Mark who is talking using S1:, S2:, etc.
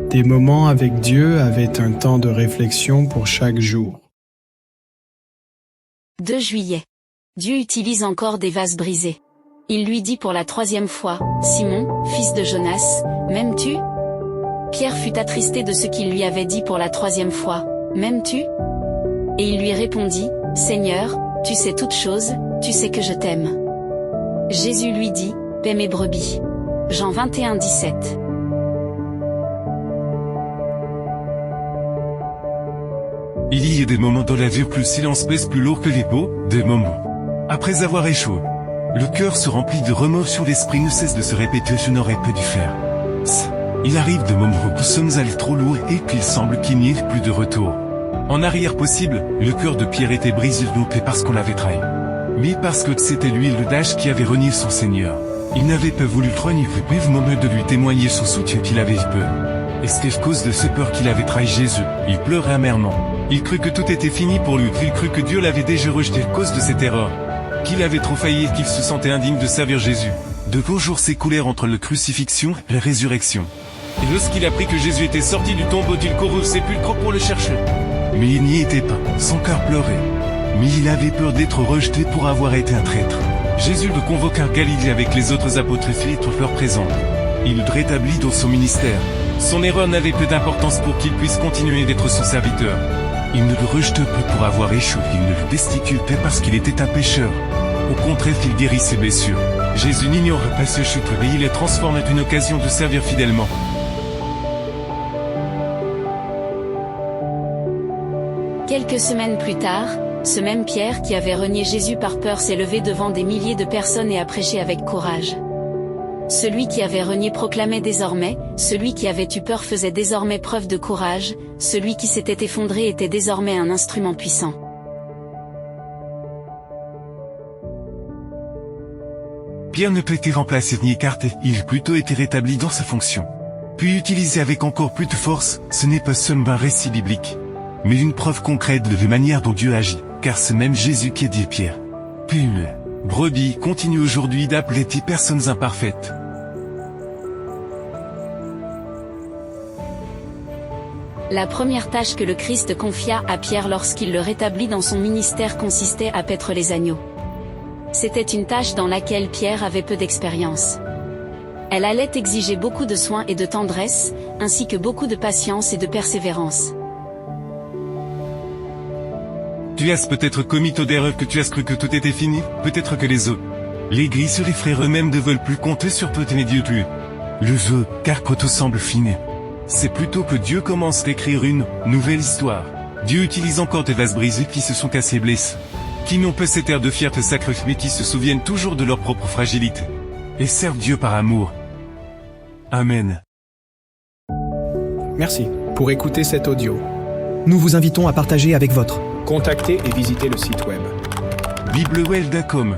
S1: Des moments avec Dieu avaient un temps de réflexion pour chaque jour.
S2: 2 juillet. Dieu utilise encore des vases brisés. Il lui dit pour la 3e fois, « Simon, fils de Jonas, m'aimes-tu » Pierre fut attristé de ce qu'il lui avait dit pour la 3e fois, « M'aimes-tu » Et il lui répondit, « Seigneur, tu sais toutes choses, tu sais que je t'aime. » Jésus lui dit, « Paie mes brebis. » Jean 21, 17.
S3: Il y a des moments dans la vie où le silence pèse plus lourd que les mots, des moments. Après avoir échoué, le cœur se remplit de remords sur l'esprit ne cesse de se répéter « je n'aurais pas dû faire ». Il arrive de moments où nous sommes allés trop loin et qu'il semble qu'il n'y ait plus de retour. En arrière possible, le cœur de Pierre était brisé non pas parce qu'on l'avait trahi, mais parce que c'était lui le Dash qui avait renié son Seigneur. Il n'avait pas voulu le ni plus au moment de lui témoigner son soutien qu'il avait eu peur. Et c'était à cause de ses peurs qu'il avait trahi Jésus. Il pleurait amèrement. Il crut que tout était fini pour lui. Il crut que Dieu l'avait déjà rejeté à cause de cette erreur. Qu'il avait trop failli et qu'il se sentait indigne de servir Jésus. De beaux jours s'écoulèrent entre la crucifixion et la résurrection. Et lorsqu'il apprit que Jésus était sorti du tombeau, il courut au sépulcre pour le chercher. Mais il n'y était pas, son cœur pleurait. Mais il avait peur d'être rejeté pour avoir été un traître. Jésus le convoqua à Galilée avec les autres apôtres et fit leur présent. Il le rétablit dans son ministère. Son erreur n'avait peu d'importance pour qu'il puisse continuer d'être son serviteur. Il ne le rejeta pas pour avoir échoué, il ne le destitue pas parce qu'il était un pécheur. Au contraire, il guérit ses blessures. Jésus n'ignore pas ce chute, mais il les transforme en une occasion de servir fidèlement.
S2: Quelques semaines plus tard, ce même Pierre qui avait renié Jésus par peur s'est levé devant des milliers de personnes et a prêché avec courage. Celui qui avait renié proclamait désormais, celui qui avait eu peur faisait désormais preuve de courage, celui qui s'était effondré était désormais un instrument puissant.
S3: Pierre ne peut être remplacé ni écarté, il a plutôt été rétabli dans sa fonction. Puis utilisé avec encore plus de force, ce n'est pas seulement un récit biblique, mais une preuve concrète de la manière dont Dieu agit, car c'est même Jésus qui a dit à Pierre. Puis brebis continue aujourd'hui d'appeler des personnes imparfaites.
S2: La première tâche que le Christ confia à Pierre lorsqu'il le rétablit dans son ministère consistait à paître les agneaux. C'était une tâche dans laquelle Pierre avait peu d'expérience. Elle allait exiger beaucoup de soins et de tendresse, ainsi que beaucoup de patience et de persévérance.
S3: Tu as peut-être commis tant d'erreurs que tu as cru que tout était fini, peut-être que les autres. L'Église et les frères eux-mêmes ne veulent plus compter sur toi et Dieu plus. Le veut, car quand tout semble fini. C'est plutôt que Dieu commence à écrire une nouvelle histoire. Dieu utilise encore des vases brisés qui se sont cassés blessés, qui n'ont pas cet air de fierté sacrée mais qui se souviennent toujours de leur propre fragilité. Et servent Dieu par amour. Amen.
S1: Merci pour écouter cet audio.
S4: Nous vous invitons à partager avec votre.
S1: Contactez et visitez le site web.
S3: Biblewell.com